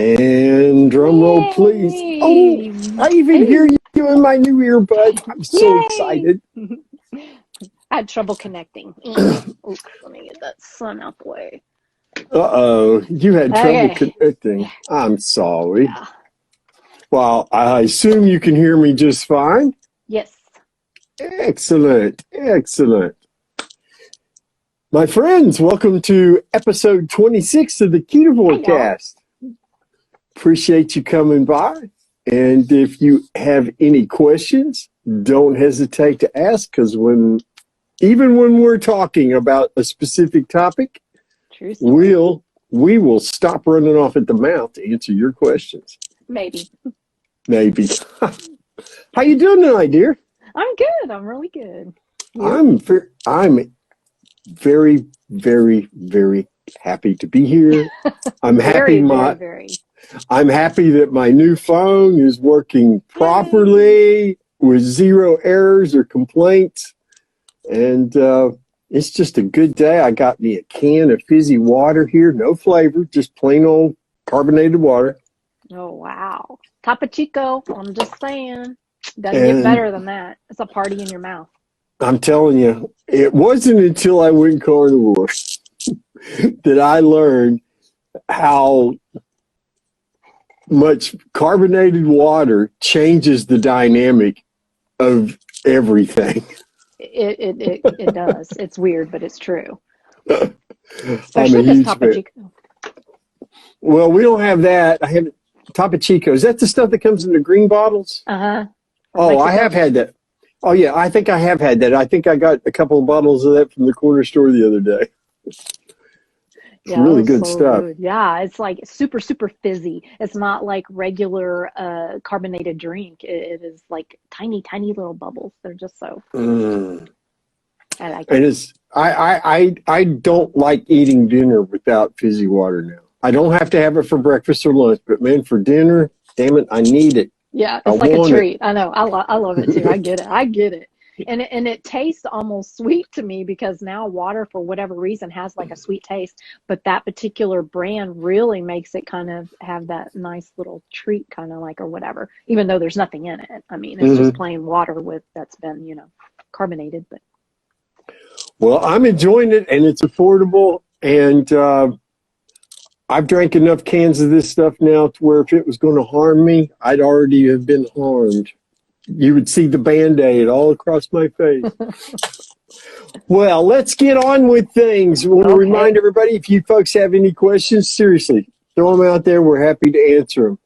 And drum roll, please. Yay! Oh, I even hear you in my new earbud. I'm so excited. I had trouble connecting. Oops, let me get that sun out the way. Uh-oh, you had trouble Okay. connecting. I'm sorry. Yeah. Well, I assume you can hear me just fine. Yes. Excellent, excellent. My friends, welcome to episode 26 of the KetovoreKast. Appreciate you coming by. And if you have any questions, don't hesitate to ask, because even when we're talking about a specific topic, we will stop running off at the mouth to answer your questions. Maybe. How you doing tonight, dear? I'm good. I'm really good. You? I'm very, very, very happy to be here. I'm happy I'm happy that my new phone is working properly with zero errors or complaints. And it's just a good day. I got me a can of fizzy water here, no flavor, just plain old carbonated water. Oh, wow. Topo Chico, I'm just saying. Doesn't get better than that. It's a party in your mouth. I'm telling you, it wasn't until I went carnivore that I learned how much carbonated water changes the dynamic of everything. It does. It's weird, but it's true. I'm Especially a huge Topo fan. Chico. Well, we don't have that. I have Topo Chico. Is that the stuff that comes in the green bottles? Uh-huh. Oh, I have had that. Oh, yeah, I think I have had that. I think I got a couple of bottles of that from the corner store the other day. It's really good stuff. Good. Yeah, it's like super, super fizzy. It's not like regular carbonated drink. It is like tiny, tiny little bubbles. They're just so. I like it. I don't like eating dinner without fizzy water now. I don't have to have it for breakfast or lunch, but man, for dinner, damn it, I need it. Yeah, it's like a treat. I know. I love it too. I get it. And it tastes almost sweet to me, because now water, for whatever reason, has like a sweet taste, but that particular brand really makes it kind of have that nice little treat, kind of like, or whatever, even though there's nothing in it. I mean, it's just plain water that's been, carbonated. But well, I'm enjoying it, and it's affordable, and I've drank enough cans of this stuff now to where if it was going to harm me, I'd already have been harmed. You would see the Band-Aid all across my face. Well, let's get on with things. I want to remind everybody, if you folks have any questions, seriously, throw them out there. We're happy to answer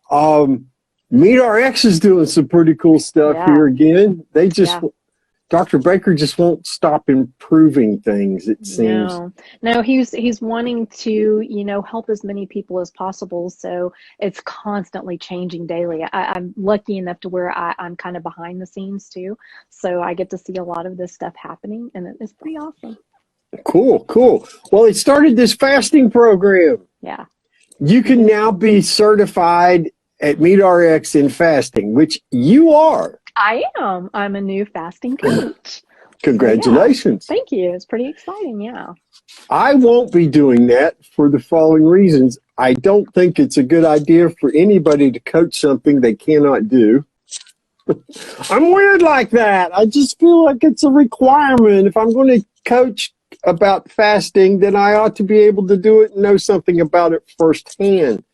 them. MeatRx is doing some pretty cool stuff here again. They just... Dr. Baker just won't stop improving things, it seems. No, he's wanting to, help as many people as possible. So it's constantly changing daily. I'm lucky enough to where I'm kind of behind the scenes too. So I get to see a lot of this stuff happening, and it's pretty awesome. Cool. Well, he started this fasting program. Yeah. You can now be certified at MeatRx in fasting, which you are. I am. I'm a new fasting coach. Congratulations. So, Thank you. It's pretty exciting, yeah. I won't be doing that for the following reasons. I don't think it's a good idea for anybody to coach something they cannot do. I'm weird like that. I just feel like it's a requirement. If I'm going to coach about fasting, then I ought to be able to do it and know something about it firsthand.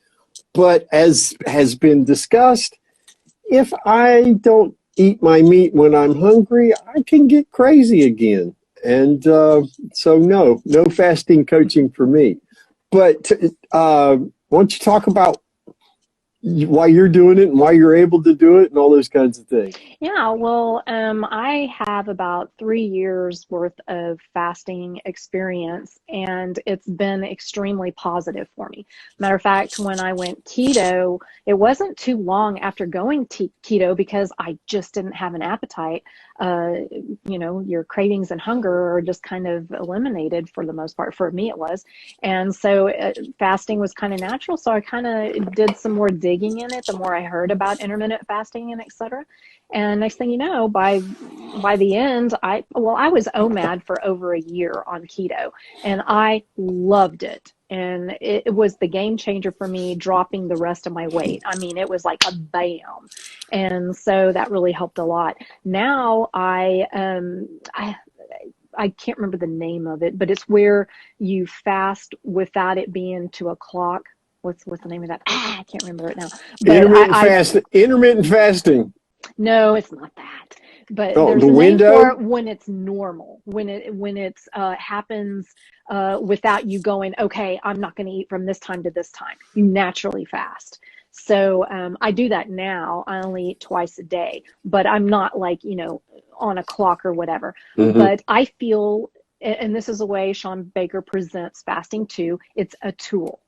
But as has been discussed, if I don't eat my meat when I'm hungry, I can get crazy again. And so no fasting coaching for me. But why don't you talk about why you're doing it and why you're able to do it and all those kinds of things? Yeah, well, I have about 3 years worth of fasting experience, and it's been extremely positive for me. Matter of fact, when I went keto, it wasn't too long after going keto, because I just didn't have an appetite. Your cravings and hunger are just kind of eliminated for the most part. For me, it was. And so fasting was kind of natural. So I kind of did some more digging in it, the more I heard about intermittent fasting and et cetera. And next thing you know, by the end, I was OMAD for over a year on keto, and I loved it. And it was the game changer for me, dropping the rest of my weight. I mean, it was like a bam. And so that really helped a lot. Now I can't remember the name of it, but it's where you fast without it being 2 o'clock. What's the name of that? I can't remember it now. But Intermittent fasting. No, it's not that. But Oh, there's the a name window? for it when it's normal, when it's happens without you going, okay, I'm not going to eat from this time to this time. You naturally fast. So I do that now. I only eat twice a day, but I'm not like, on a clock or whatever. Mm-hmm. But I feel, and this is a way Sean Baker presents fasting too, it's a tool.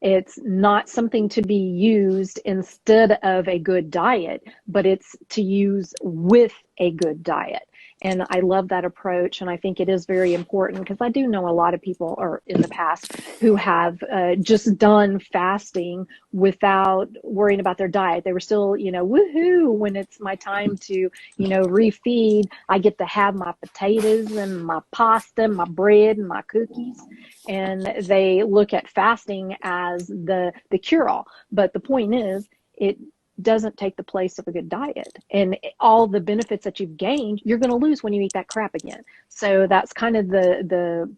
It's not something to be used instead of a good diet, but it's to use with a good diet. And I love that approach. And I think it is very important because I do know a lot of people or in the past who have just done fasting without worrying about their diet. They were still, woohoo, when it's my time to, refeed. I get to have my potatoes and my pasta, my bread and my cookies. And they look at fasting as the cure-all. But the point is, it doesn't take the place of a good diet, and all the benefits that you've gained, you're going to lose when you eat that crap again. So that's kind of the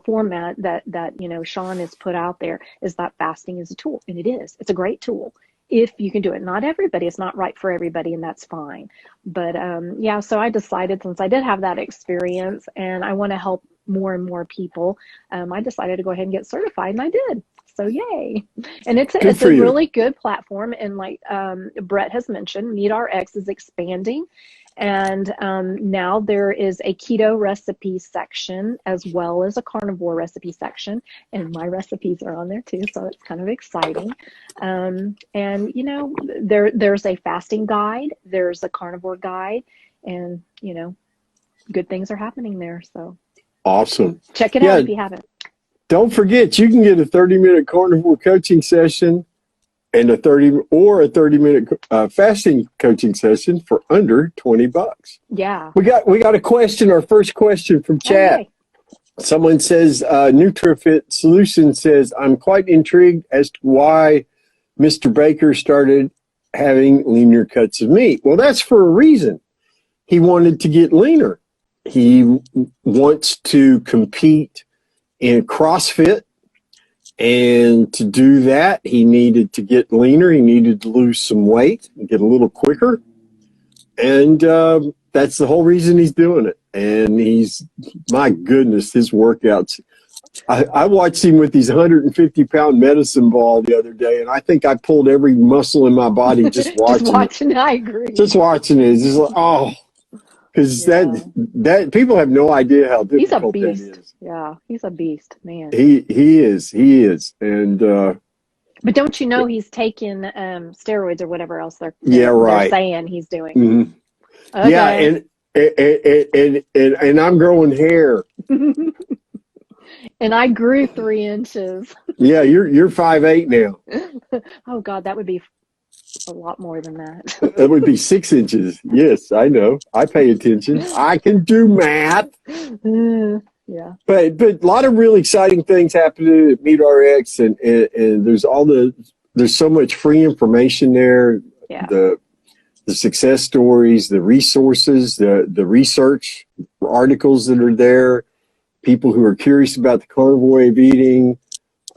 format that Sean has put out there, is that fasting is a tool, and it's a great tool if you can do it. Not everybody, it's not right for everybody, and that's fine. But so I decided, since I did have that experience and I want to help more and more people, I decided to go ahead and get certified, and I did. So yay. And it's a really good platform. And like Brett has mentioned, MeatRx is expanding. And now there is a keto recipe section as well as a carnivore recipe section. And my recipes are on there too. So it's kind of exciting. And, there's a fasting guide. There's a carnivore guide. And, good things are happening there. So awesome. Check it out if you haven't. Don't forget, you can get a 30-minute carnivore coaching session and a 30-minute fasting coaching session for under $20. Yeah. We got a question, our first question from chat. Hey. Someone says, NutriFit Solutions says, I'm quite intrigued as to why Mr. Baker started having leaner cuts of meat. Well, that's for a reason. He wanted to get leaner. He wants to compete in CrossFit, and to do that, he needed to get leaner. He needed to lose some weight and get a little quicker, and that's the whole reason he's doing it. And my goodness, his workouts. I watched him with his 150-pound medicine ball the other day, and I think I pulled every muscle in my body just watching it. I agree. Just watching it. It's just like, oh. Because that people have no idea how difficult that is. He's a beast. Yeah, he's a beast, man. He is, and but don't you know he's taking steroids or whatever else they're saying he's doing? Mm-hmm. Okay. Yeah, and I'm growing hair. And I grew 3 inches. Yeah, you're 5'8" now. Oh God, that would be a lot more than that. That would be 6 inches. Yes, I know. I pay attention. I can do math. Yeah. But a lot of really exciting things happening at MeatRx, and there's so much free information there. Yeah. The success stories, the resources, the research articles that are there, people who are curious about the carnivore way of eating.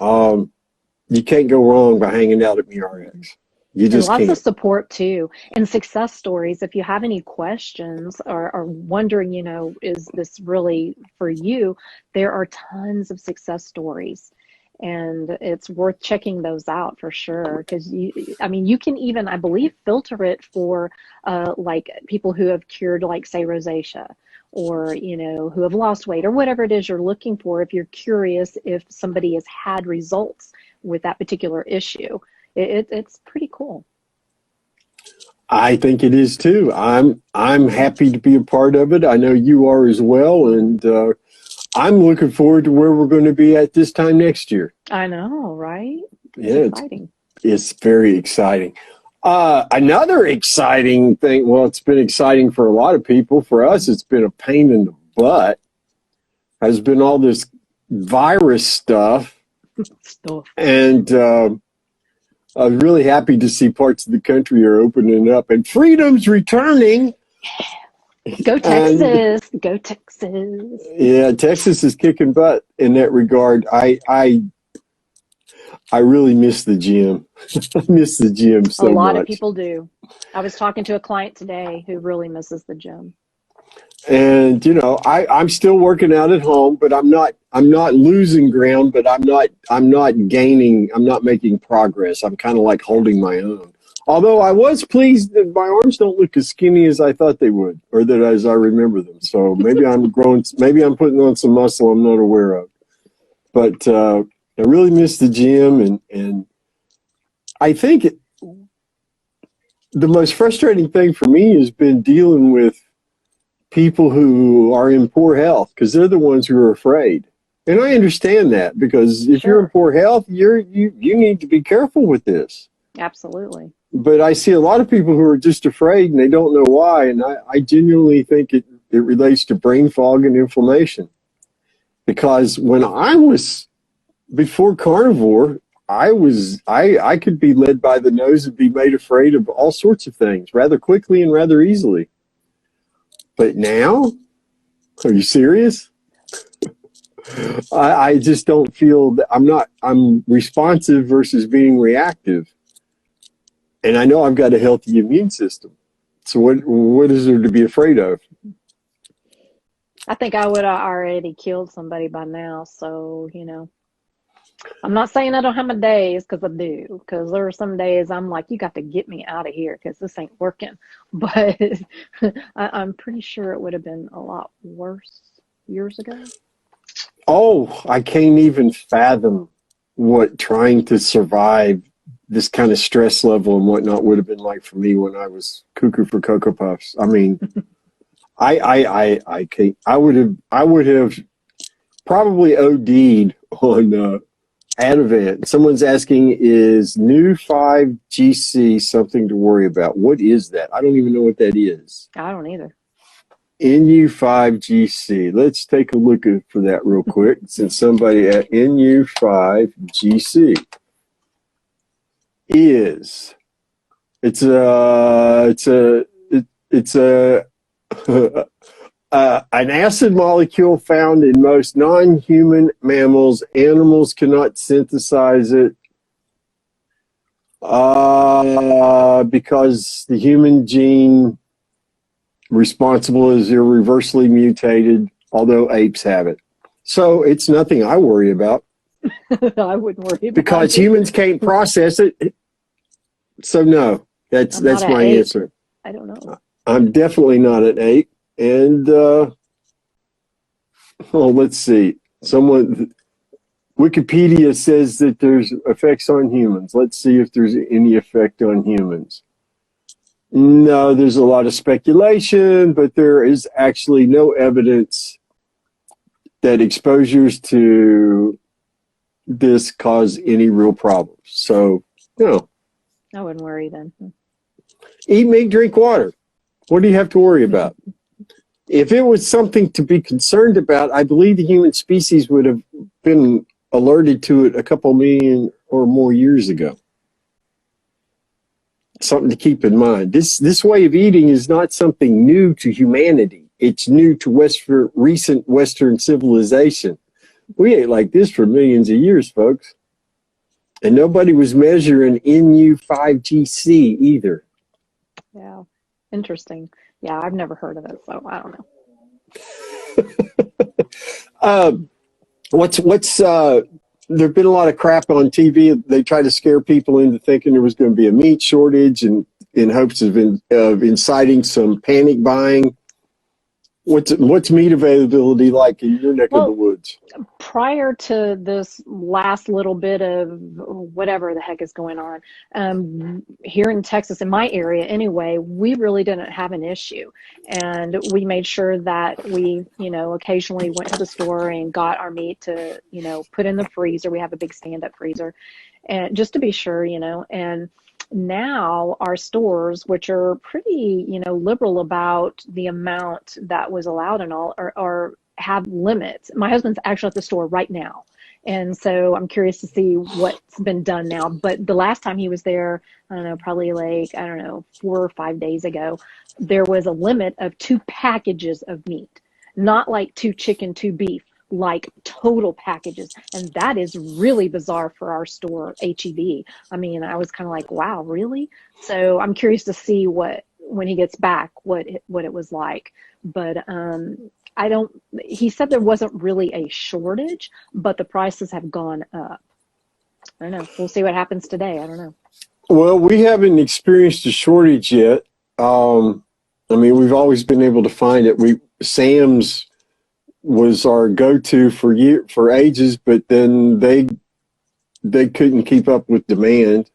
You can't go wrong by hanging out at MeatRx. You just and lots can't. of support too, and success stories. If you have any questions or are wondering, is this really for you? There are tons of success stories, and it's worth checking those out for sure. Because you can even, I believe, filter it for like people who have cured, like say rosacea, or who have lost weight, or whatever it is you're looking for. If you're curious if somebody has had results with that particular issue. It's pretty cool. I think it is too. I'm happy to be a part of it. I know you are as well, and I'm looking forward to where we're going to be at this time next year. I know, right? It's exciting. It's very exciting. Another exciting thing. Well, it's been exciting for a lot of people. For us, it's been a pain in the butt. Has been all this virus stuff. Stuff. And I was really happy to see parts of the country are opening up and freedom's returning. Go And Texas. Go Texas. yeah, Texas is kicking butt in that regard. I really miss the gym. I miss the gym A so lot of much. people do. I was talking to a client today who really misses the gym. And I'm still working out at home, but I'm not losing ground, but I'm not gaining, I'm not making progress. I'm kind of like holding my own. Although I was pleased that my arms don't look as skinny as I thought they would, or that as I remember them. So maybe I'm growing, maybe I'm putting on some muscle I'm not aware of. But I really miss the gym, and I think the most frustrating thing for me has been dealing with people who are in poor health, because they're the ones who are afraid. And I understand that, because if you're in Sure. poor health, you need to be careful with this. Absolutely. But I see a lot of people who are just afraid and they don't know why. And I genuinely think it relates to brain fog and inflammation. Because when I was before carnivore, I could be led by the nose and be made afraid of all sorts of things rather quickly and rather easily. But now, are you serious? I just don't feel that I'm responsive versus being reactive. And I know I've got a healthy immune system. So what is there to be afraid of? I think I would have already killed somebody by now. So, I'm not saying I don't have my days, because I do. Because there are some days I'm like, you got to get me out of here because this ain't working. But I'm pretty sure it would have been a lot worse years ago. Oh, I can't even fathom what trying to survive this kind of stress level and whatnot would have been like for me when I was cuckoo for Cocoa Puffs. I mean, I can't. I would have probably OD'd on Ativan. Someone's asking, is new 5GC something to worry about? What is that? I don't even know what that is. I don't either. NU5GC. Let's take a look for that real quick, since somebody at NU5GC is it's a an acid molecule found in most non-human mammals. Animals cannot synthesize it because the human gene responsible is irreversibly mutated, although apes have it. So it's nothing I worry about, I wouldn't worry about because it. humans can't process it. So no, I'm not that's an my ape. answer. I don't know. I'm definitely not an ape. And let's see. Wikipedia says that there's effects on humans. Let's see if there's any effect on humans. No, there's a lot of speculation, but there is actually no evidence that exposures to this cause any real problems. So, I wouldn't worry then. eat meat, drink water. What do you have to worry about? If it was something to be concerned about, I believe the human species would have been alerted to it a couple million or more years ago. Something to keep in mind. This way of eating is not something new to humanity. It's new to recent Western civilization. We ate like this for millions of years, folks. And nobody was measuring NU5GC either. Yeah. Interesting. Yeah, I've never heard of it, so I don't know. There've been a lot of crap on TV. They try to scare people into thinking there was going to be a meat shortage, and in hopes of inciting some panic buying. What's meat availability like in your neck of the Well, woods? prior to this last little bit of whatever the heck is going on, here in Texas, in my area anyway, we really didn't have an issue. And we made sure that we, occasionally went to the store and got our meat to, put in the freezer. We have a big stand-up freezer, and just to be sure, and now our stores, which are pretty, liberal about the amount that was allowed and all, are have limits. My husband's actually at the store right now. And so I'm curious to see what's been done now. But the last time he was there, I don't know, probably like, I don't know, 4 or 5 days ago, there was a limit of 2 packages of meat, not like 2 chicken, 2 beef, like total packages. And that is really bizarre for our store, HEB. I mean, I was kind of like, wow, really? So I'm curious to see when he gets back, what it was like. But he said there wasn't really a shortage, but the prices have gone up. I don't know. We'll see what happens today. I don't know. Well, we haven't experienced a shortage yet. I mean, we've always been able to find it. Sam's was our go-to for ages, but then they couldn't keep up with demand,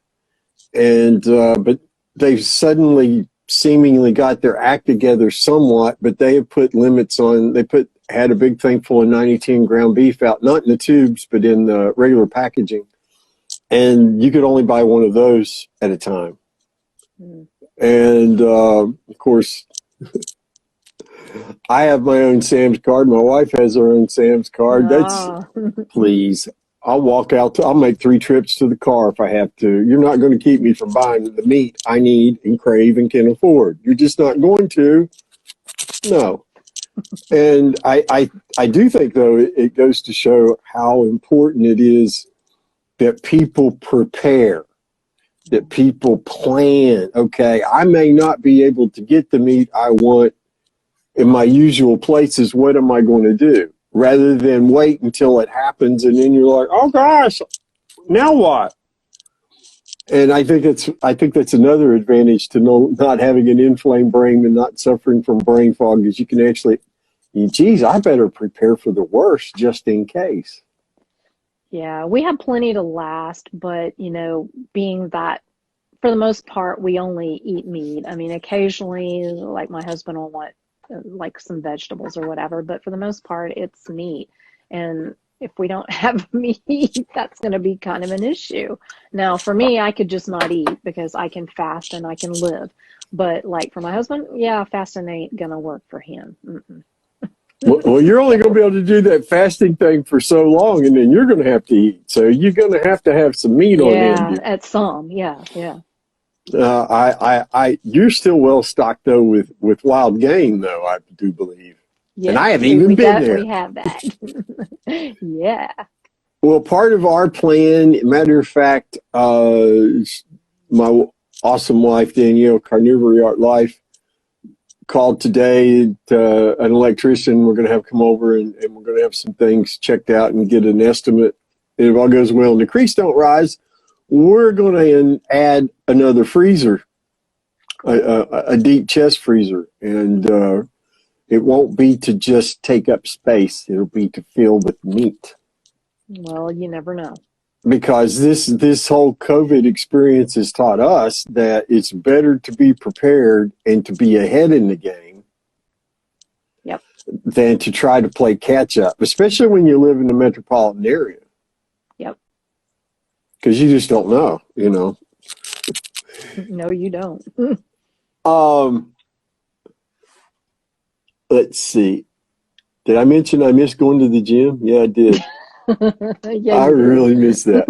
and but they've suddenly seemingly got their act together somewhat. But they have put limits on. Had a big thing full of 90-10 ground beef out, not in the tubes, but in the regular packaging, and you could only buy one of those at a time. Mm. And of course, I have my own Sam's card. My wife has her own Sam's card. That's please. I'll walk out. I'll make 3 trips to the car if I have to. You're not going to keep me from buying the meat I need and crave and can afford. You're just not going to. No. And I do think, though, it goes to show how important it is that people prepare, that people plan. Okay, I may not be able to get the meat I want in my usual places. What am I going to do? Rather than wait until it happens and then you're like, oh gosh, now what? And I think that's another advantage to not having an inflamed brain and not suffering from brain fog, is you can actually, geez, I better prepare for the worst just in case. Yeah, we have plenty to last, but being that for the most part we only eat meat. I mean, occasionally, like my husband will want like some vegetables or whatever, but for the most part it's meat. And if we don't have meat, that's going to be kind of an issue. Now for me, I could just not eat because I can fast and I can live. But like for my husband, yeah, fasting ain't going to work for him. Mm-mm. Well, you're only going to be able to do that fasting thing for so long, and then you're going to have to eat. So you're going to have some meat on hand. Yeah, at some, yeah. You're still well stocked though with wild game, though, I do believe. Yes, and I haven't even been there. We have that. Yeah. Well, part of our plan, matter of fact, my awesome wife Danielle, Carnivory Art Life, called today to an electrician. We're going to have come over and we're going to have some things checked out and get an estimate. And if all goes well and the creeks don't rise, we're going to add another freezer, a deep chest freezer. And it won't be to just take up space. It'll be to fill with meat. Well, you never know. Because this whole COVID experience has taught us that it's better to be prepared and to be ahead in the game. Yep. Than to try to play catch up, especially when you live in the metropolitan area. Yep. Because you just don't know, No, you don't. Let's see. Did I mention I missed going to the gym? Yeah, I did. Yeah, I really miss that.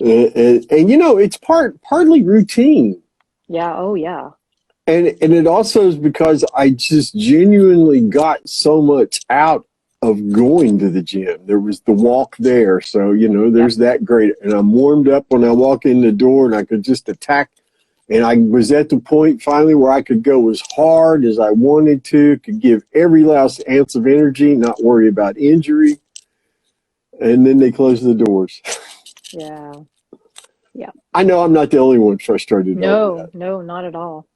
and it's partly routine. Yeah. Oh, yeah. And it also is because I just genuinely got so much out of going to the gym. There was the walk there. So, there's that great. And I'm warmed up when I walk in the door and I could just attack. And I was at the point finally where I could go as hard as I wanted to, could give every last ounce of energy, not worry about injury. And then they closed the doors. Yeah. Yeah. I know I'm not the only one frustrated. No, not at all.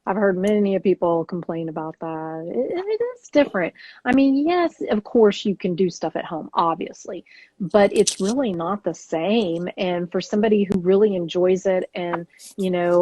I've heard many people complain about that. It is different. I mean, yes, of course you can do stuff at home, obviously, but it's really not the same. And for somebody who really enjoys it and,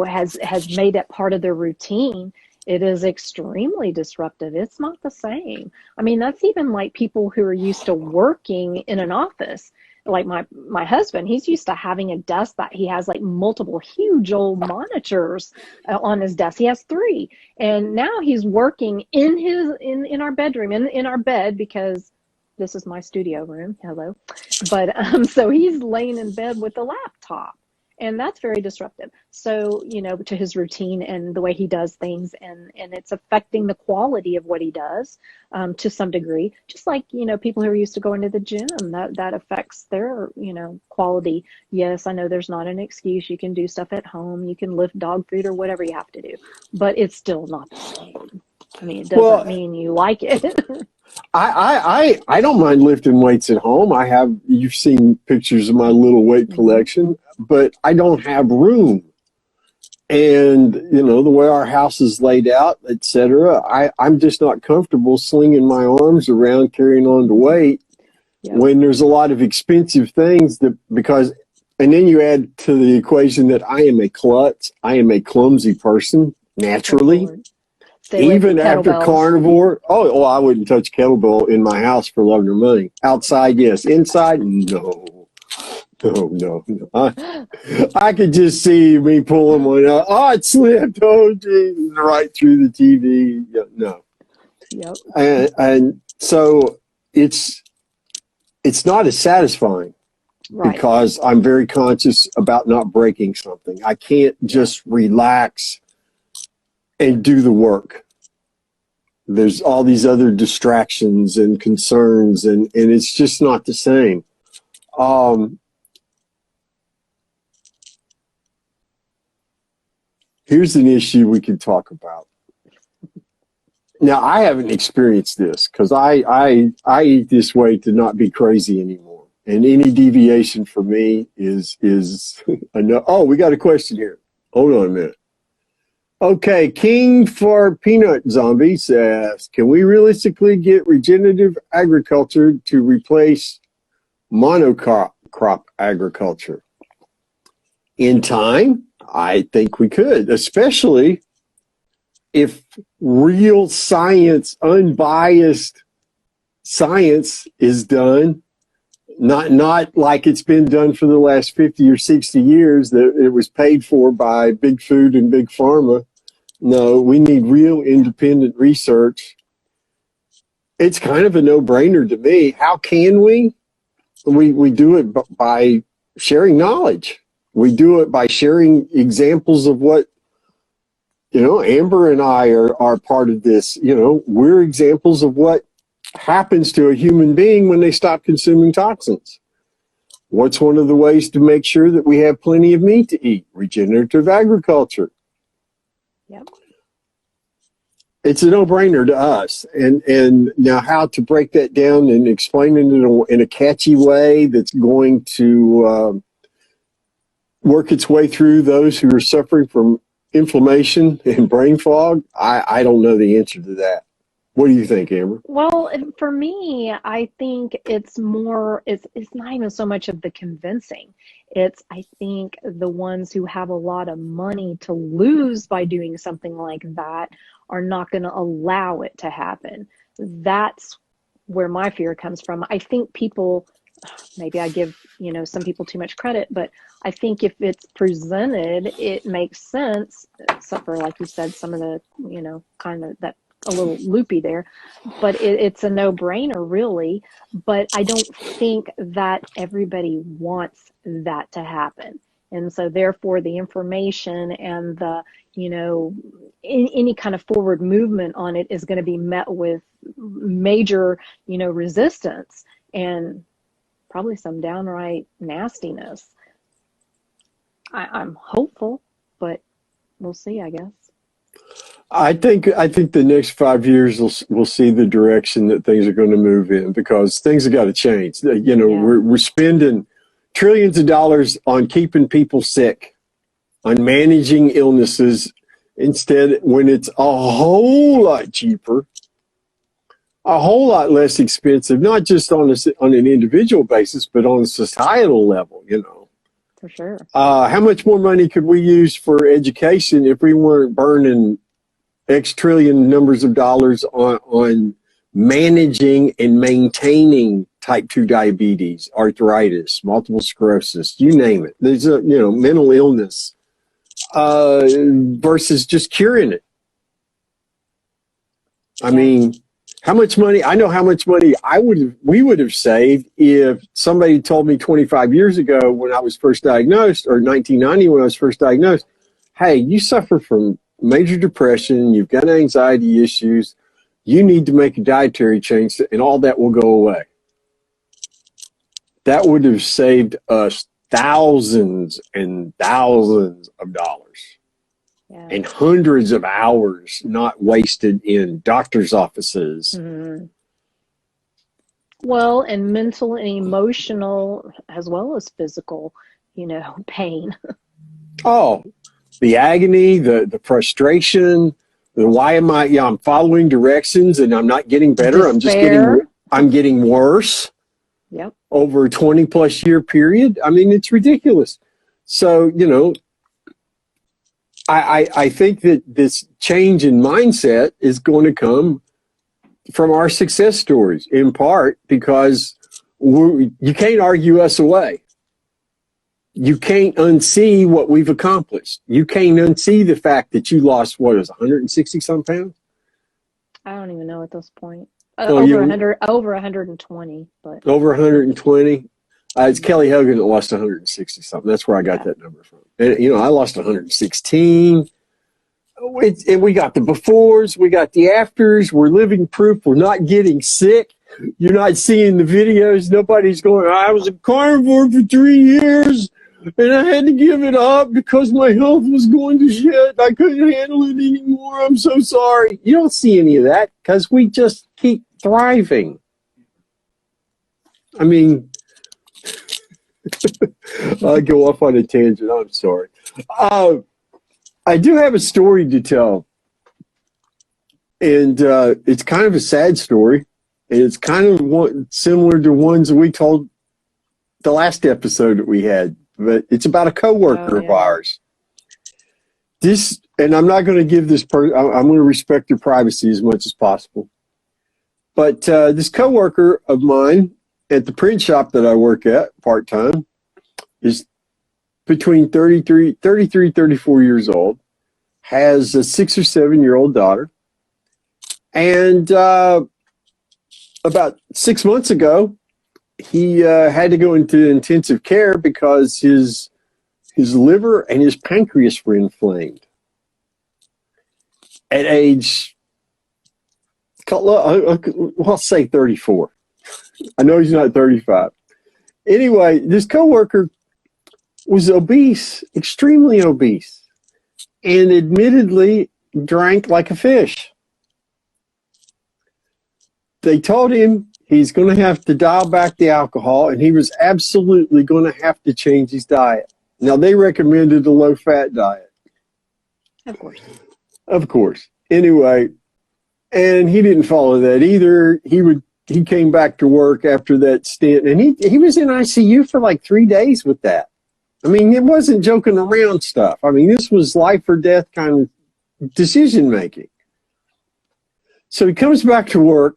has made it part of their routine, it is extremely disruptive. It's not the same. I mean, that's even like people who are used to working in an office. like my husband, he's used to having a desk that he has like multiple huge old monitors on his desk. He has three, and now he's working in our bedroom, in our bed, because this is my studio room. Hello. But so he's laying in bed with a laptop, and that's very disruptive. So, to his routine and the way he does things, and it's affecting the quality of what he does to some degree. Just like, people who are used to going to the gym, that affects their, quality. Yes, I know there's not an excuse. You can do stuff at home. You can lift dog food or whatever you have to do, but it's still not the same. I mean, it doesn't mean you like it. I don't mind lifting weights at home. You've seen pictures of my little weight collection, but I don't have room. And, the way our house is laid out, etc., I'm just not comfortable slinging my arms around carrying on to weight when there's a lot of expensive things and then you add to the equation that I am a klutz. I am a clumsy person naturally. Even after carnivore, I wouldn't touch kettlebell in my house for love nor money. Outside, yes. Inside, no. I could just see me pulling one out. Oh, it slipped. Oh, geez, right through the TV. Yeah, no. Yep. And so it's not as satisfying because I'm very conscious about not breaking something. I can't just relax and do the work. There's all these other distractions and concerns, and it's just not the same. Here's an issue we can talk about. Now, I haven't experienced this because I eat this way to not be crazy anymore. And any deviation for me is enough. Oh, we got a question here. Hold on a minute. Okay, King for Peanut Zombie says, can we realistically get regenerative agriculture to replace monocrop agriculture? In time, I think we could, especially if real science, unbiased science is done, not like it's been done for the last 50 or 60 years, that it was paid for by big food and big pharma. No, we need real independent research. It's kind of a no-brainer to me. How can we? We do it by sharing knowledge. We do it by sharing examples of what, Amber and I are part of this. We're examples of what happens to a human being when they stop consuming toxins. What's one of the ways to make sure that we have plenty of meat to eat? Regenerative agriculture. Yep. It's a no-brainer to us. And now how to break that down and explain it in a catchy way that's going to work its way through those who are suffering from inflammation and brain fog, I don't know the answer to that. What do you think, Amber? Well, for me, I think it's not even so much of the convincing. I think the ones who have a lot of money to lose by doing something like that are not going to allow it to happen. That's where my fear comes from. I think people, maybe I give, some people too much credit, but I think if it's presented, it makes sense, except for, like you said, some of the, kind of that a little loopy there, but it's a no-brainer really. But I don't think that everybody wants that to happen. And so therefore the information and the, any kind of forward movement on it is going to be met with major, resistance and probably some downright nastiness. I'm hopeful, but we'll see, I guess. I think the next 5 years we'll see the direction that things are going to move in, because things have got to change. We're spending trillions of dollars on keeping people sick, on managing illnesses, instead when it's a whole lot cheaper, a whole lot less expensive, not just on an individual basis, but on a societal level, For sure. How much more money could we use for education if we weren't burning X trillion numbers of dollars on managing and maintaining type 2 diabetes, arthritis, multiple sclerosis, you name it. There's a, mental illness, versus just curing it. I mean, how much money, I know how much money we would have saved if somebody told me 25 years ago when I was first diagnosed, or 1990 when I was first diagnosed, hey, you suffer from major depression, you've got anxiety issues, you need to make a dietary change and all that will go away. That would have saved us thousands and thousands of dollars. Yeah. And hundreds of hours not wasted in doctor's offices. Mm-hmm. Well, and mental and emotional as well as physical, pain. Oh, the agony, the frustration, the why am I, I'm following directions and I'm not getting better. Despair. I'm getting worse. Yep. Over a 20 plus year period. I mean, it's ridiculous. So, I think that this change in mindset is going to come from our success stories, in part because you can't argue us away. You can't unsee what we've accomplished. You can't unsee the fact that you lost, 160 some pounds? I don't even know at this point. Over 120, but over 120. It's Kelly Hogan that lost 160 something. That's where I got that number from. And I lost 116. And we got the befores, we got the afters. We're living proof we're not getting sick. You're not seeing the videos. Nobody's going, I was a carnivore for 3 years and I had to give it up because my health was going to shit. I couldn't handle it anymore. I'm so sorry. You don't see any of that because we just keep thriving. I mean, I go off on a tangent. I'm sorry. I do have a story to tell. And it's kind of a sad story. And it's kind of similar to ones that we told the last episode that we had. But it's about a coworker of ours. And I'm not going to give this person, I'm going to respect their privacy as much as possible. But this coworker of mine at the print shop that I work at part-time is between 33, 34 years old, has a 6 or 7 year old daughter. And about 6 months ago, he had to go into intensive care because his liver and his pancreas were inflamed. At age, I'll say 34. I know he's not 35. Anyway, this coworker was obese, extremely obese, and admittedly drank like a fish. They told him he's going to have to dial back the alcohol, and he was absolutely going to have to change his diet. Now, they recommended a low-fat diet. Of course. Of course. Anyway, and he didn't follow that either. He came back to work after that stint, and he was in ICU for like 3 days with that. I mean, it wasn't joking around stuff. I mean, this was life or death kind of decision making. So he comes back to work,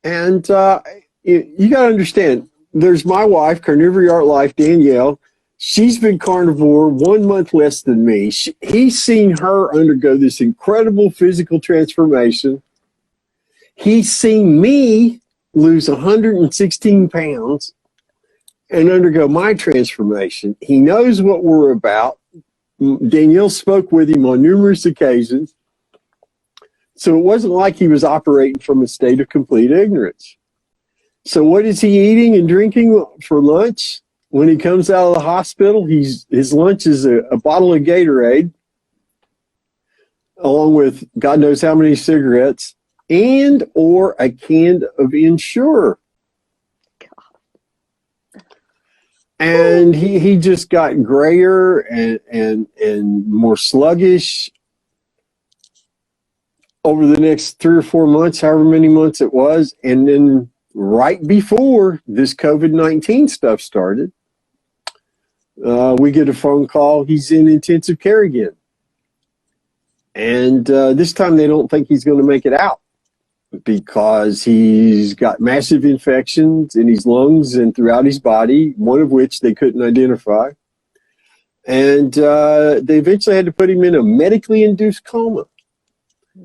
and you got to understand, there's my wife, Carnivory Art Life, Danielle. She's been carnivore 1 month less than me. He's seen her undergo this incredible physical transformation. He's seen me lose 116 pounds and undergo my transformation. He knows what we're about. Danielle spoke with him on numerous occasions. So it wasn't like he was operating from a state of complete ignorance. So what is he eating and drinking for lunch? When he comes out of the hospital, his lunch is a bottle of Gatorade, along with God knows how many cigarettes, and or a can of Ensure. And he just got grayer and more sluggish over the next 3 or 4 months, however many months it was. And then right before this COVID-19 stuff started, we get a phone call. He's in intensive care again. And this time they don't think he's going to make it out. because he's got massive infections in his lungs and throughout his body, one of which they couldn't identify. And they eventually had to put him in a medically induced coma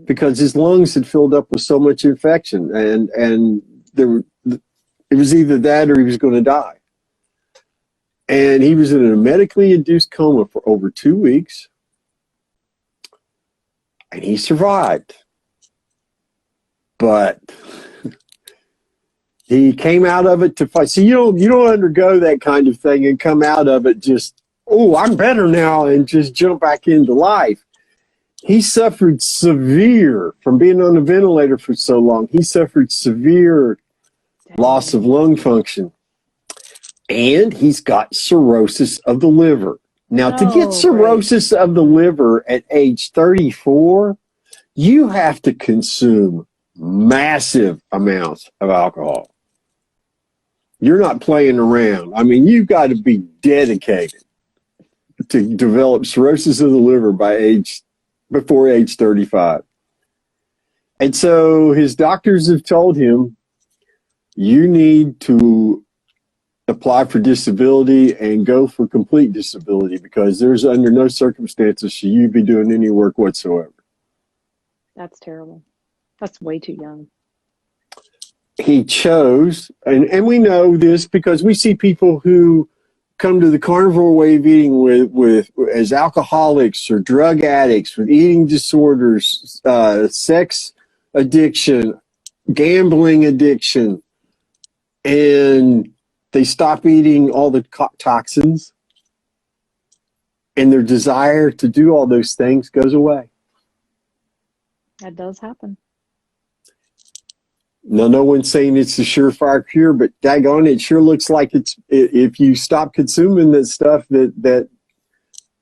because his lungs had filled up with so much infection. And it was either that or he was going to die. And he was in a medically induced coma for over 2 weeks. And he survived. But he came out of it to fight. See, you don't undergo that kind of thing and come out of it just, oh, I'm better now, and just jump back into life. He suffered severe, from being on a ventilator for so long, he suffered severe loss of lung function. And he's got cirrhosis of the liver. Now, to get cirrhosis of the liver at age 34, you have to consume massive amounts of alcohol. You're not playing around. I mean, you've got to be dedicated to develop cirrhosis of the liver before age 35. And so his doctors have told him, you need to apply for disability and go for complete disability, because there's under no circumstances should you be doing any work whatsoever. That's terrible. That's way too young. He chose, and we know this because we see people who come to the carnivore way of eating with as alcoholics or drug addicts with eating disorders, sex addiction, gambling addiction, and they stop eating all the toxins, and their desire to do all those things goes away. That does happen. Now, no one's saying it's a surefire cure, but daggone it sure looks like it's, if you stop consuming that stuff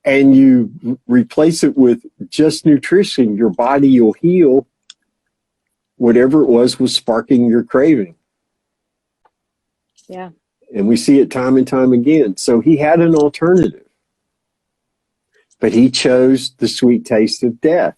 and you replace it with just nutrition, your body will heal whatever it was sparking your craving. Yeah. And we see it time and time again. So he had an alternative, but he chose the sweet taste of death.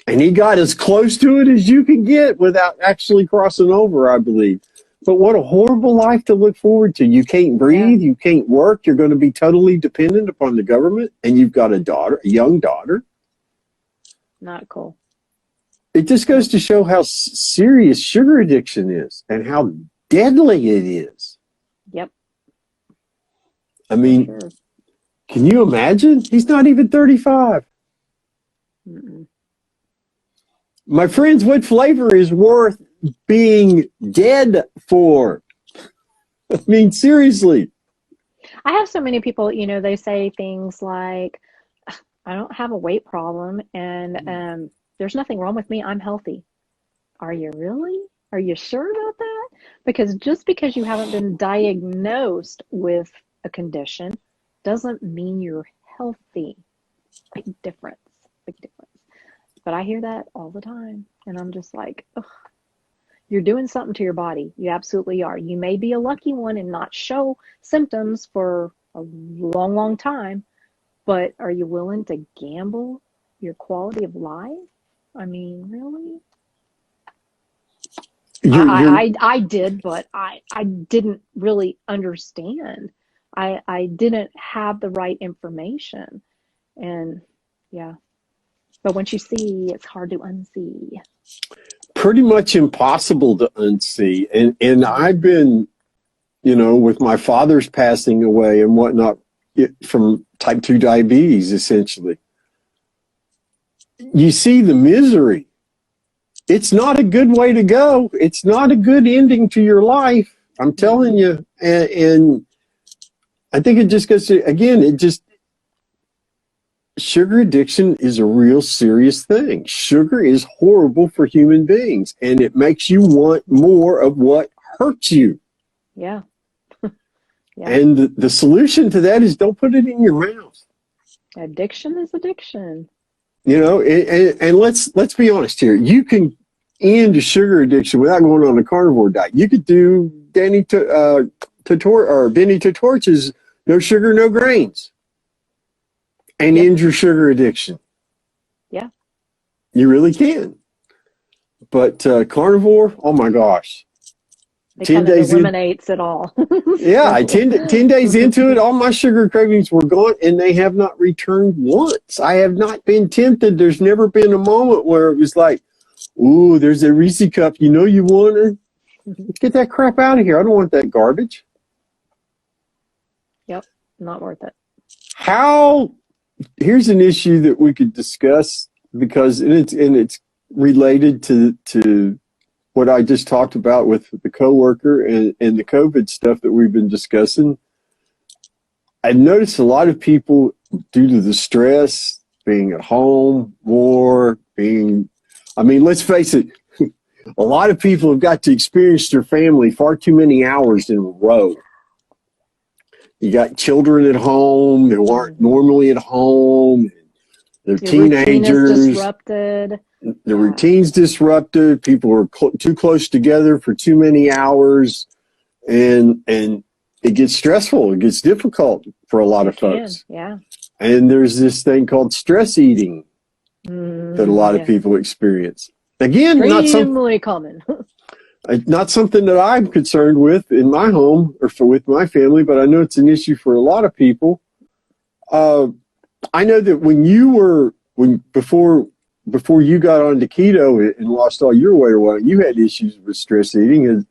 And he got as close to it as you can get without actually crossing over, I believe. But what a horrible life to look forward to. You can't breathe, you can't work, you're going to be totally dependent upon the government, and you've got a young daughter. Not cool. It just goes to show how serious sugar addiction is and how deadly it is. Yep. I mean, can you imagine? He's not even 35. Mm-mm. My friends, what flavor is worth being dead for? I mean, seriously. I have so many people, they say things like, I don't have a weight problem, and there's nothing wrong with me. I'm healthy. Are you really? Are you sure about that? Because just because you haven't been diagnosed with a condition doesn't mean you're healthy. Big difference. Big difference. But I hear that all the time, and I'm just like, ugh. You're doing something to your body. You absolutely are. You may be a lucky one and not show symptoms for a long, long time, but are you willing to gamble your quality of life? I mean, really? I did, but I didn't really understand. I didn't have the right information. And yeah. But once you see, it's hard to unsee. Pretty much impossible to unsee. And I've been, with my father's passing away and whatnot from type 2 diabetes, essentially. You see the misery. It's not a good way to go. It's not a good ending to your life. I'm telling you. And I think it just goes to, again, sugar addiction is a real serious thing. Sugar is horrible for human beings, and it makes you want more of what hurts you. Yeah. Yeah. And the solution to that is don't put it in your mouth. Addiction is addiction. And let's be honest here. You can end sugar addiction without going on a carnivore diet. You could do Benny Torch's no sugar, no grains, and end your sugar addiction. Yeah. You really can. But carnivore, oh my gosh. It 10 kind of days in, eliminates it all. yeah, So, 10 days into it, all my sugar cravings were gone and they have not returned once. I have not been tempted. There's never been a moment where it was like, ooh, there's a Reese cup. You know you want it? Get that crap out of here. I don't want that garbage. yep, not worth it. Here's an issue that we could discuss because it's related to what I just talked about with the coworker and the COVID stuff that we've been discussing. I've noticed a lot of people, due to the stress, being at home more, let's face it, a lot of people have got to experience their family far too many hours in a row. You got children at home who aren't normally at home. They're Your routine is teenagers. disrupted. The routine's disrupted. People are too close together for too many hours, and it gets stressful. It gets difficult for a lot of folks. Yeah. And there's this thing called stress eating that a lot of people experience. Again, extremely common. Not something that I'm concerned with in my home or with my family, but I know it's an issue for a lot of people. I know that before you got onto keto and lost all your weight or what, you had issues with stress eating.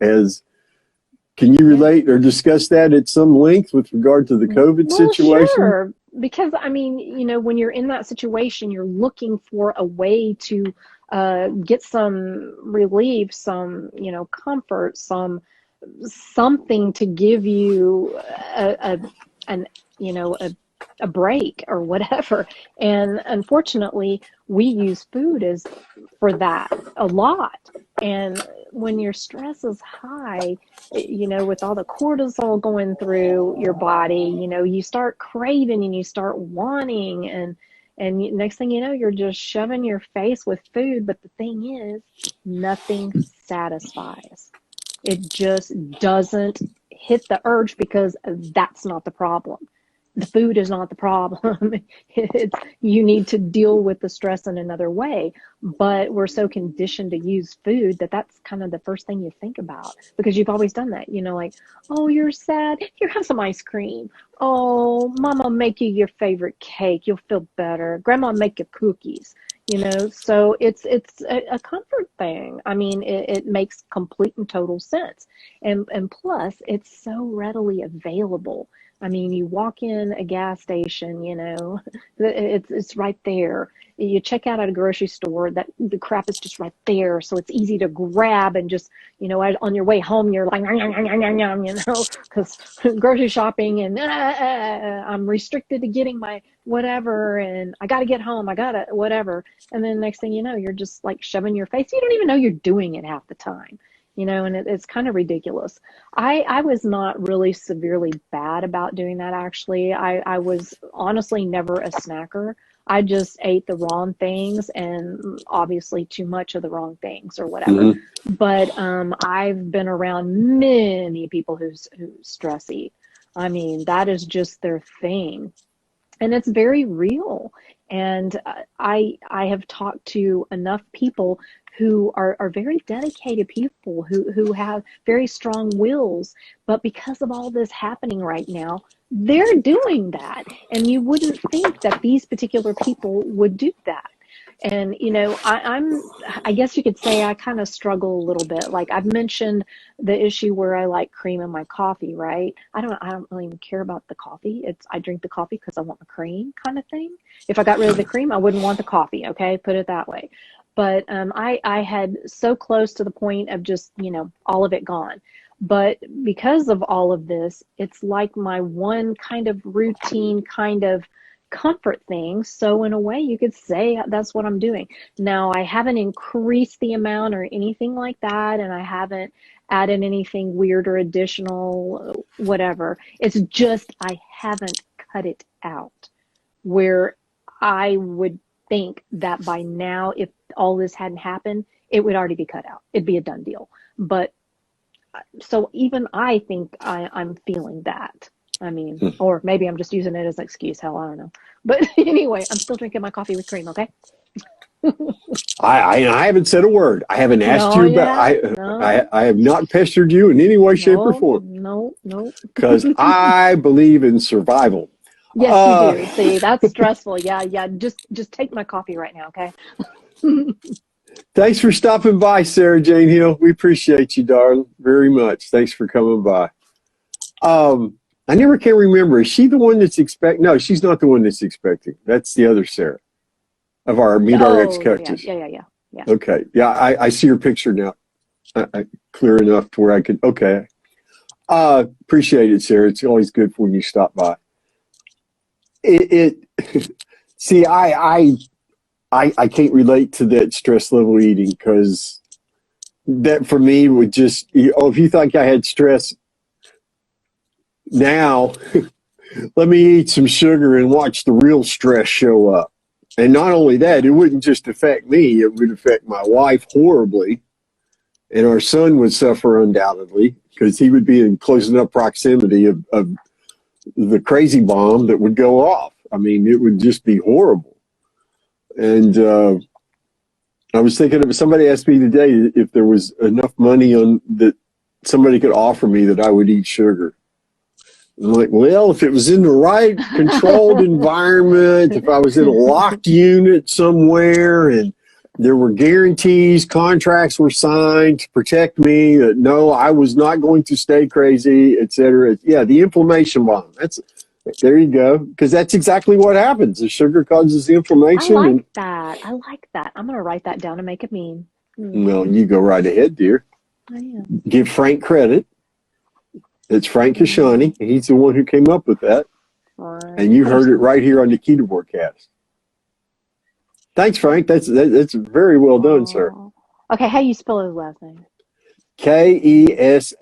Can you relate or discuss that at some length with regard to the COVID situation? Sure. Because, when you're in that situation, you're looking for a way to get some relief, some, comfort, something to give you a break or whatever. And unfortunately, we use food for that a lot. And when your stress is high, with all the cortisol going through your body, you start craving and you start wanting, and next thing you know, you're just shoving your face with food. But the thing is, nothing satisfies. It just doesn't hit the urge because that's not the problem. The food is not the problem. You need to deal with the stress in another way. But we're so conditioned to use food that's kind of the first thing you think about, because you've always done that. Like, oh, you're sad. Here, have some ice cream. Oh, mama make you your favorite cake. You'll feel better. Grandma make you cookies. So it's a comfort thing. It makes complete and total sense. And plus, it's so readily available. You walk in a gas station, it's right there. You check out at a grocery store, the crap is just right there. So it's easy to grab and just, on your way home, you're like, because grocery shopping and I'm restricted to getting my whatever, and I got to get home. I got to whatever. And then next thing you know, you're just like shoving your face. You don't even know you're doing it half the time. And it's kind of ridiculous. I was not really severely bad about doing that, actually. I was honestly never a snacker. I just ate the wrong things, and obviously too much of the wrong things or whatever. But I've been around many people who stress eat. That is just their thing. And it's very real. And I have talked to enough people who are very dedicated people who have very strong wills, but because of all this happening right now, they're doing that. And you wouldn't think that these particular people would do that. And, I guess you could say I kind of struggle a little bit. Like I've mentioned the issue where I like cream in my coffee, right? I don't really even care about the coffee. I drink the coffee because I want the cream kind of thing. If I got rid of the cream, I wouldn't want the coffee. Okay. Put it that way. But I had so close to the point of just, all of it gone. But because of all of this, it's like my one kind of routine kind of comfort thing. So in a way, you could say that's what I'm doing. Now, I haven't increased the amount or anything like that, and I haven't added anything weird or additional, whatever. It's just I haven't cut it out, where I would think that by now, if all this hadn't happened, it would already be cut out. It'd be a done deal. But so even I think I'm feeling that. Or maybe I'm just using it as an excuse. Hell, I don't know. But anyway, I'm still drinking my coffee with cream, okay? I haven't said a word. I haven't asked No, you you about. haven't. No, I have not pestered you in any way, shape, or no, form no, no. because I believe in survival. Yes, you Uh, do. See, that's stressful. Yeah, yeah. Just take my coffee right now, okay? Thanks for stopping by, Sarah Jane Hill. We appreciate you, darling, very much. Thanks for coming by. I never can remember. Is she the one that's expecting? No, she's not the one that's expecting. That's the other Sarah of our Meet Our Ex Oh, yeah, yeah, Coaches. yeah, yeah, yeah, yeah. Okay. Yeah, I see your picture now. Clear enough to where I could. Okay. Appreciate it, Sarah. It's always good when you stop by. See, I can't relate to that stress level eating because that for me would just, if you think I had stress now, let me eat some sugar and watch the real stress show up. And not only that, it wouldn't just affect me, it would affect my wife horribly. And our son would suffer undoubtedly because he would be in close enough proximity of the crazy bomb that would go off. I mean, it would just be horrible. And I was thinking of somebody asked me today if there was enough money on that somebody could offer me that I would eat sugar. I'm like, well, if it was in the right controlled environment, if I was in a locked unit somewhere and there were guarantees, contracts were signed to protect me that no, I was not going to stay crazy, et cetera. Yeah, the inflammation bomb. There you go. Because that's exactly what happens. The sugar causes the I inflammation. like And that. I like that. I'm gonna write that down and make a meme. well, you go right ahead, dear. I am. Give Frank credit. It's Frank Mm, Kashani. He's the one who came up with that. And Frank you heard it Christian. right here on the KetovoreKast. Thanks, Frank. That's very well done, sir. Oh. Okay, how you spell his last name? Keshani.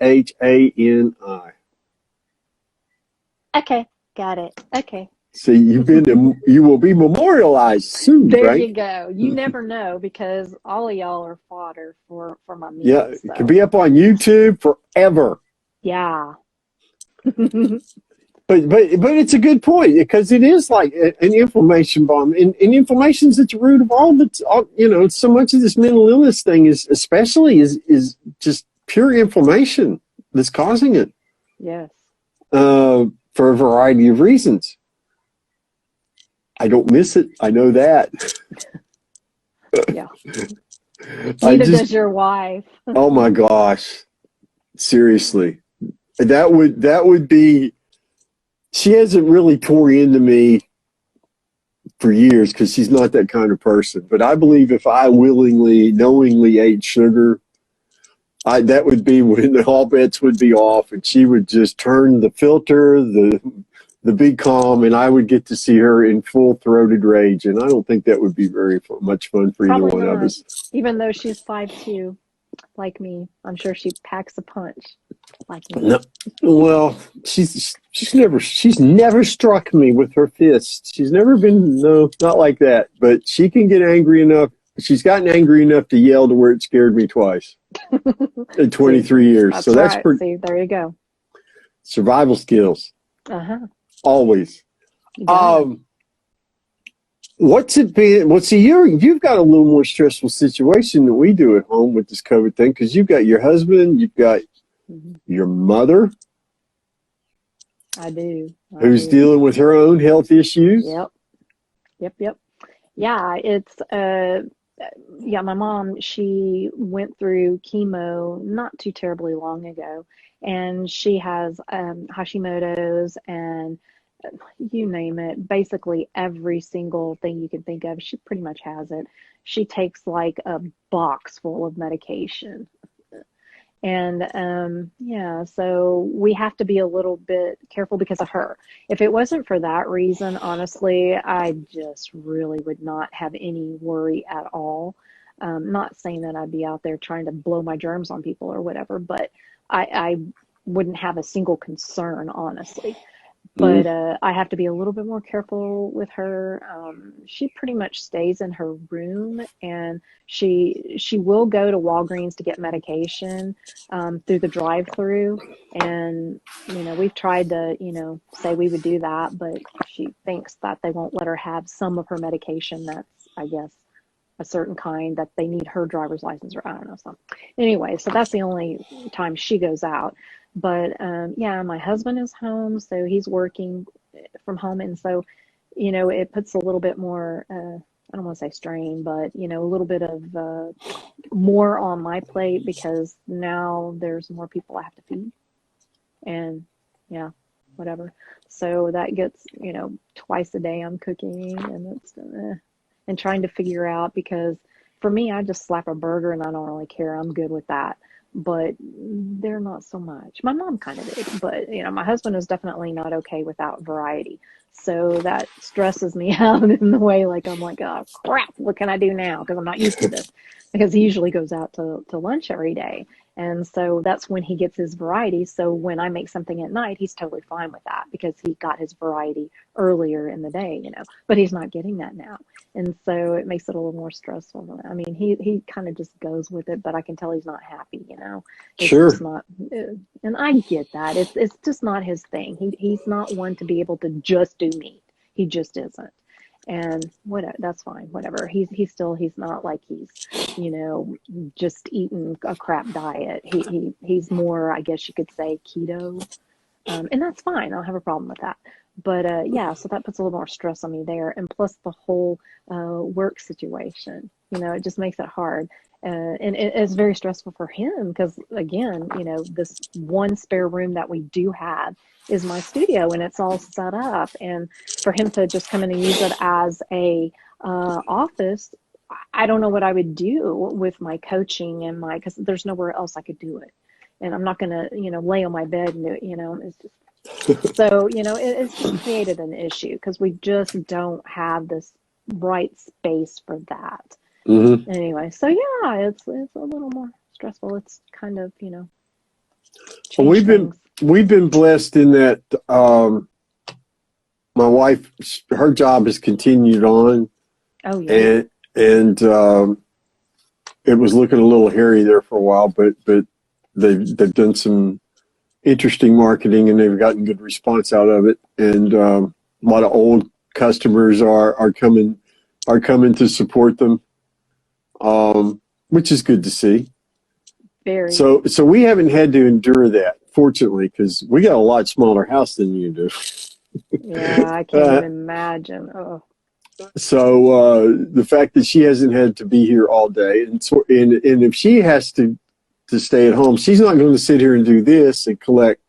Okay, got it. Okay. See, you will be memorialized soon, There you Frank. go. You never know because all of y'all are fodder for my Yeah, memes. it could So be up on YouTube forever. yeah. But it's a good point because it is like an inflammation bomb, and inflammation's at the root of all that's all. So much of this mental illness thing is just pure inflammation that's causing it Yes. for a variety of reasons. I don't miss it. I know that. Yeah. I Neither just does your wife. oh my gosh, seriously, that would be. She hasn't really tore into me for years because she's not that kind of person. But I believe if I willingly, knowingly ate sugar, that would be when all bets would be off, and she would just turn the filter, the big calm, and I would get to see her in full throated rage. And I don't think that would be very much fun for either Probably one of not. us. Even though she's 5'2", like me, I'm sure she packs a punch like me. No, well, she's never struck me with her fists. She's never been no, not like that. But she can get angry enough. She's gotten angry enough to yell to where it scared me twice in See, 23 years. So that's that's right. pretty See, there you go. survival skills Uh-huh. always. You got it. Um, what's it been? Well, see, you've got a little more stressful situation than we do at home with this COVID thing because you've got your husband, you've got Mhm. your mother I do. I who's do. dealing with her own health issues. Yep. Yep. Yep. Yeah, it's yeah, my mom, she went through chemo not too terribly long ago, and she has Hashimoto's and you name it, basically every single thing you can think of, she pretty much has it. She takes like a box full of medication. And yeah, so we have to be a little bit careful because of her. If it wasn't for that reason, honestly, I just really would not have any worry at all. Not saying that I'd be out there trying to blow my germs on people or whatever, but I wouldn't have a single concern, honestly. But Mm. I have to be a little bit more careful with her. She pretty much stays in her room, and she will go to Walgreens to get medication through the drive-through. And we've tried to say we would do that, but she thinks that they won't let her have some of her medication that's, I guess, a certain kind that they need her driver's license, or I don't know something. Anyway, so that's the only time she goes out. But yeah, my husband is home, so he's working from home, and so it puts a little bit more. I don't want to say strain, but a little bit of more on my plate because now there's more people I have to feed, and yeah, whatever. So that gets twice a day I'm cooking, and it's and trying to figure out, because for me I just slap a burger and I don't really care. I'm good with that. But they're not so much. My mom kind of did, but my husband is definitely not okay without variety. So that stresses me out in the way, like I'm like, oh crap, what can I do now? Because I'm not used to this. Because he usually goes out to lunch every day. And so that's when he gets his variety. So when I make something at night, he's totally fine with that because he got his variety earlier in the day, but he's not getting that now. And so it makes it a little more stressful. I mean, he kind of just goes with it, but I can tell he's not happy, It's Sure. just not, and I get that. It's just not his thing. He's not one to be able to just do meat. He just isn't. And whatever, that's fine. Whatever. He's not like he's, just eating a crap diet. He's more, I guess you could say, keto. And that's fine. I don't have a problem with that. But yeah, so that puts a little more stress on me there. And plus the whole work situation, it just makes it hard. And it's very stressful for him because, again, this one spare room that we do have is my studio and it's all set up. And for him to just come in and use it as a office, I don't know what I would do with my coaching and because there's nowhere else I could do it. And I'm not going to, lay on my bed and do it, it's just, so, it's just created an issue because we just don't have this right space for that. Mm-hmm. Anyway, so yeah, it's a little more stressful. It's kind of, Well, change things. we've been blessed in that my wife, her job has continued on. Oh yeah. And it was looking a little hairy there for a while, but they've done some interesting marketing and they've gotten good response out of it. And a lot of old customers are coming to support them, which is good to see. Very. So we haven't had to endure that, fortunately, because we got a lot smaller house than you do. Yeah, I can't even imagine. Oh. So the fact that she hasn't had to be here all day, and if she has to stay at home, she's not going to sit here and do this and collect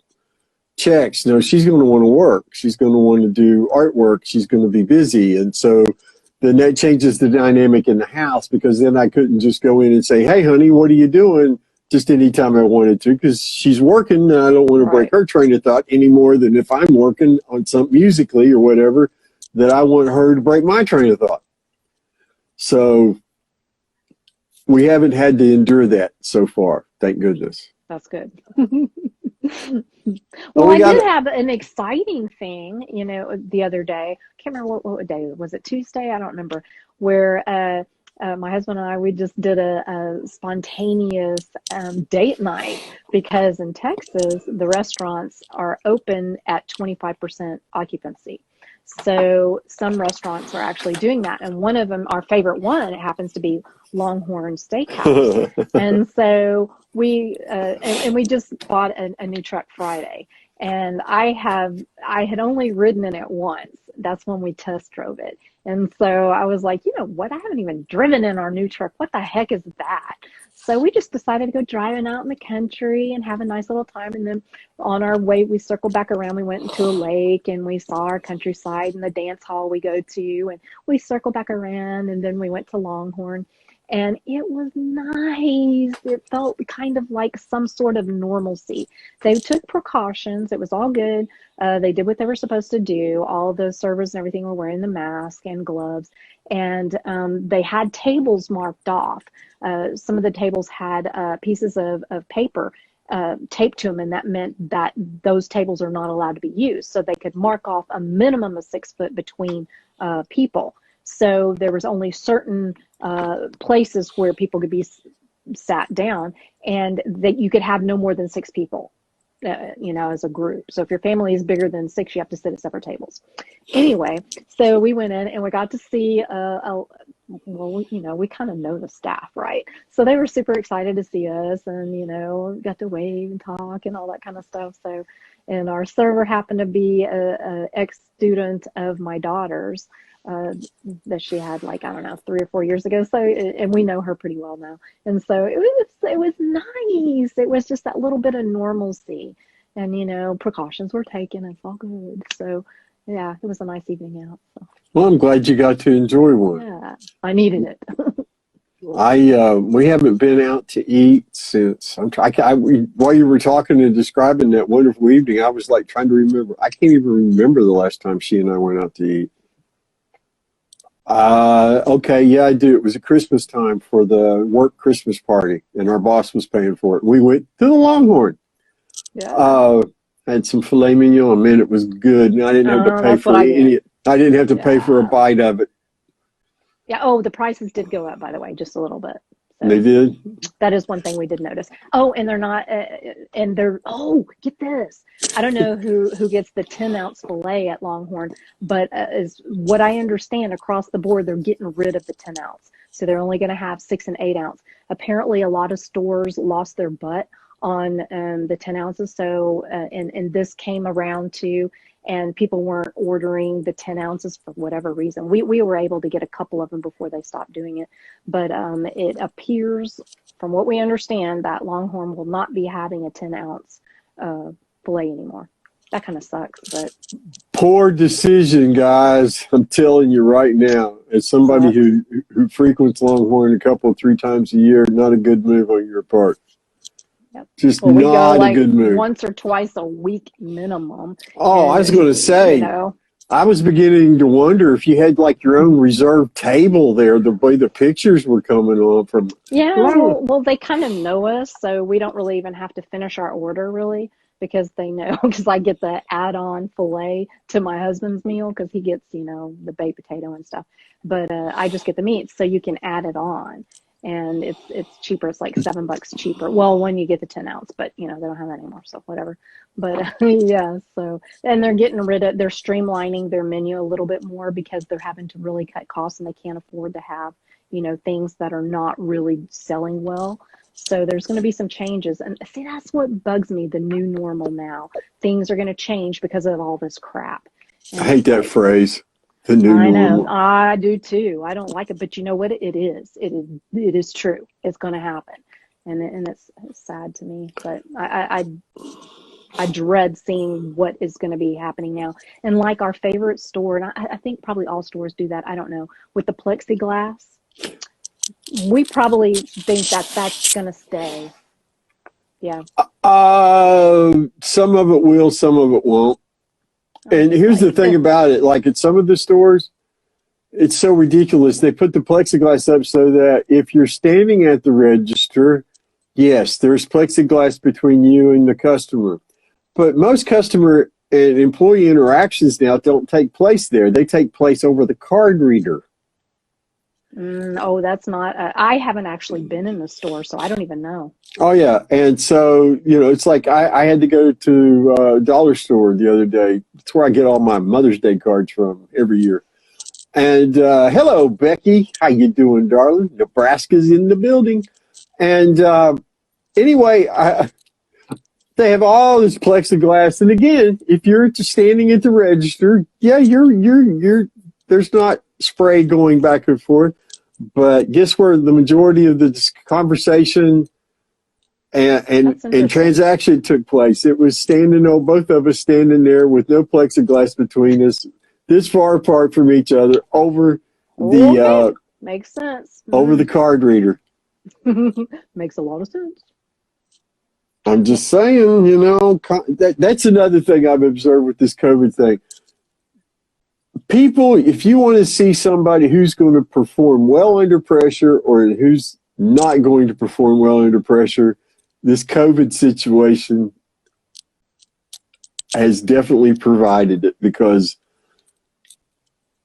checks. No, she's going to want to work. She's going to want to do artwork. She's going to be busy, and so then that changes the dynamic in the house because then I couldn't just go in and say, "Hey, honey, what are you doing?" just anytime I wanted to because she's working. And I don't want to break her train of thought any more than if I'm working on something musically or whatever that I want her to break my train of thought. So we haven't had to endure that so far. Thank goodness. That's good. Well, I did have an exciting thing, the other day. I can't remember what day. Was it Tuesday? I don't remember. Where my husband and I, we just did a spontaneous date night because in Texas, the restaurants are open at 25% occupancy. So some restaurants are actually doing that. And one of them, our favorite one, it happens to be Longhorn Steakhouse. And so we just bought a new truck Friday. And I had only ridden in it once. That's when we test drove it. And so I was like, you know what? I haven't even driven in our new truck. What the heck is that? So we just decided to go driving out in the country and have a nice little time. And then on our way, we circled back around. We went into a lake and we saw our countryside and the dance hall we go to. And we circled back around and then we went to Longhorn. And it was nice. It felt kind of like some sort of normalcy. They took precautions. It was all good. They did what they were supposed to do. All the servers and everything were wearing the mask and gloves. And they had tables marked off. Some of the tables had pieces of paper taped to them, and that meant that those tables are not allowed to be used. So they could mark off a minimum of 6 foot between people. So there was only certain places where people could be sat down, and that you could have no more than 6 people, as a group. So if your family is bigger than 6, you have to sit at separate tables. Anyway, so we went in and we got to see well, we kind of know the staff, right? So they were super excited to see us and, got to wave and talk and all that kind of stuff. So, and our server happened to be a ex-student of my daughter's that she had like, I don't know, 3 or 4 years ago. So, and we know her pretty well now. And so it was nice. It was just that little bit of normalcy and, precautions were taken. It's all good. So yeah, it was a nice evening out. So. Well, I'm glad you got to enjoy one. Yeah, I needed it. We haven't been out to eat since while you were talking and describing that wonderful evening, I was like trying to remember. I can't even remember the last time she and I went out to eat. Okay, yeah, I do. It was a Christmas time for the work Christmas party, and our boss was paying for it. We went to the Longhorn. Yeah. Had some filet mignon. Man, it was good. And I didn't have to pay That's for what any. I didn't have to pay for a Yeah. bite of it. Yeah. Oh, the prices did go up, by the way, just a little bit. So They did. that is one thing we did notice. Oh, and they're not, oh, get this. I don't know who gets the 10-ounce filet at Longhorn, but is what I understand across the board, they're getting rid of the 10-ounce. So they're only going to have 6 and 8 ounce. Apparently, a lot of stores lost their butt on the 10 ounces. So, and this came around too, and people weren't ordering the 10 ounces for whatever reason. We were able to get a couple of them before they stopped doing it. But it appears, from what we understand, that Longhorn will not be having a 10-ounce filet anymore. That kind of sucks, but Poor decision, guys. I'm telling you right now, as somebody who frequents Longhorn a couple, 3 times a year, not a good move on your part. yep. Just Well, we go not a like good move. once or twice a week minimum. Oh, I was going to say, I was beginning to wonder if you had like your own reserved table there, the way the pictures were coming on from. Yeah, well, they kind of know us, so we don't really even have to finish our order really because they know, because I get the add-on filet to my husband's meal because he gets, the baked potato and stuff. But I just get the meat, so you can add it on. And it's cheaper. It's like $7 cheaper. Well, when you get the 10 ounce, but they don't have that anymore, so whatever. But yeah, so, and they're streamlining their menu a little bit more because they're having to really cut costs and they can't afford to have, things that are not really selling well. So there's going to be some changes. And see, that's what bugs me, the new normal now. Things are going to change because of all this crap. And I hate that phrase. The new I know, normal. I do too. I don't like it, but you know what? It is true. It's going to happen, and it's sad to me. But I dread seeing what is going to be happening now. And like our favorite store, and I think probably all stores do that. I don't know, with the plexiglass, we probably think that's going to stay. Yeah. Some of it will, some of it won't. And here's the thing about it, like at some of the stores, it's so ridiculous. They put the plexiglass up so that if you're standing at the register, yes, there's plexiglass between you and the customer. But most customer and employee interactions now don't take place there. They take place over the card reader. Oh, that's not, I haven't actually been in the store, so I don't even know. Oh, yeah. And so, it's like I had to go to a dollar store the other day. It's where I get all my Mother's Day cards from every year. And hello, Becky. How you doing, darling? Nebraska's in the building. And anyway, they have all this plexiglass. And again, if you're standing at the register, yeah, there's not spray going back and forth. But guess where the majority of the conversation and transaction took place? It was both of us standing there with no plexiglass between us, this far apart from each other, over the makes sense. Over the card reader. Makes a lot of sense. I'm just saying, that's another thing I've observed with this COVID thing. People, if you want to see somebody who's going to perform well under pressure or who's not going to perform well under pressure, this COVID situation has definitely provided it, because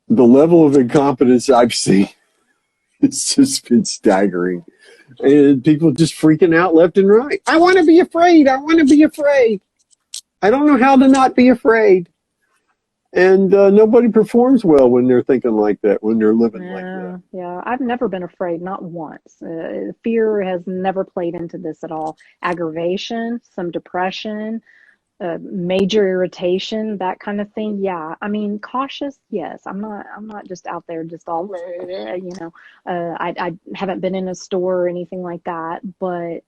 the level of incompetence I've seen, it's just been staggering. And people just freaking out left and right. I want to be afraid. I want to be afraid. I don't know how to not be afraid. And nobody performs well when they're thinking like that, when they're living like that. Yeah. I've never been afraid, not once. Fear has never played into this at all. Aggravation, some depression, major irritation, that kind of thing. Yeah. I mean, cautious, yes. I'm not just out there just all, you know. I haven't been in a store or anything like that, but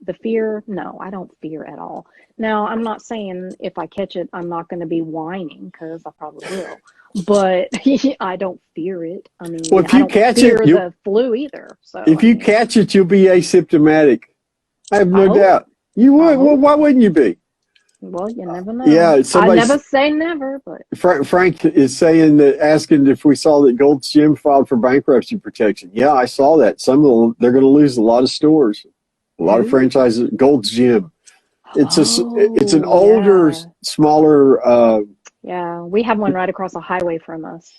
the fear, no, I don't fear at all. Now, I'm not saying if I catch it, I'm not going to be whining, because I probably will. But I don't fear it. I mean, Well, if I you don't catch fear it, the flu either. So, if I you mean, catch it, you'll be asymptomatic. I have I no hope. doubt. You I would. Well, hope. why wouldn't you be? Well, you never know. Yeah, I somebody. never say never, but Frank is saying that, asking if we saw that Gold's Gym filed for bankruptcy protection. Yeah, I saw that. Some of them, they're going to lose a lot of stores, a lot of who? franchises. Gold's Gym. It's an Oh, older, yeah. smaller. Yeah. We have one right across the highway from us.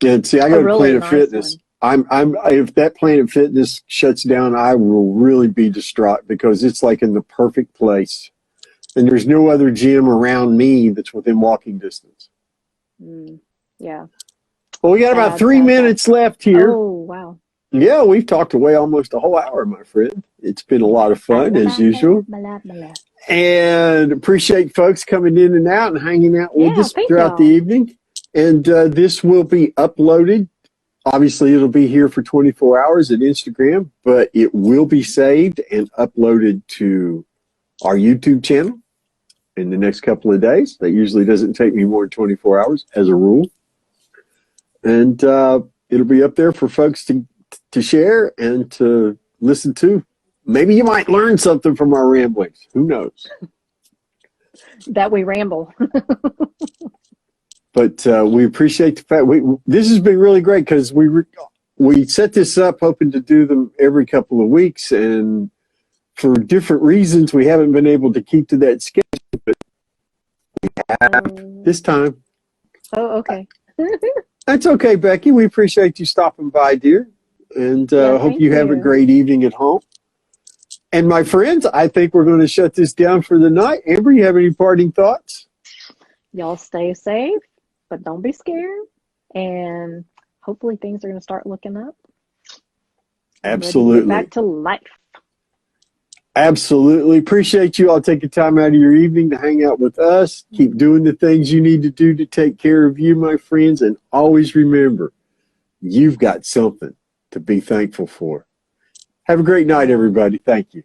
And see, I A go to really Planet nice Fitness. one. If that Planet Fitness shuts down, I will really be distraught, because it's like in the perfect place. And there's no other gym around me that's within walking distance. Yeah. Well, we got about Sad, 3 minutes left here. Oh, wow. Yeah, we've talked away almost a whole hour, my friend. It's been a lot of fun, as usual. And appreciate folks coming in and out and hanging out with Yeah, us thank throughout the y'all. evening. And this will be uploaded. Obviously, it'll be here for 24 hours at Instagram, but it will be saved and uploaded to our YouTube channel in the next couple of days. That usually doesn't take me more than 24 hours as a rule. And it'll be up there for folks to share and to listen to. Maybe you might learn something from our ramblings. Who knows? That we ramble. But we appreciate the fact this has been really great, because we set this up hoping to do them every couple of weeks, and for different reasons we haven't been able to keep to that schedule. But we have this time. Oh, okay. That's okay, Becky. We appreciate you stopping by, dear, and Yeah, hope thank you have a you. great evening at home. And my friends, I think we're going to shut this down for the night. Amber, you have any parting thoughts? Y'all stay safe, but don't be scared. And hopefully things are going to start looking up. I'm ready to get back Absolutely. to life. Absolutely. Appreciate you all taking time out of your evening to hang out with us. Keep doing the things you need to do to take care of you, my friends. And always remember, you've got something to be thankful for. Have a great night, everybody. Thank you.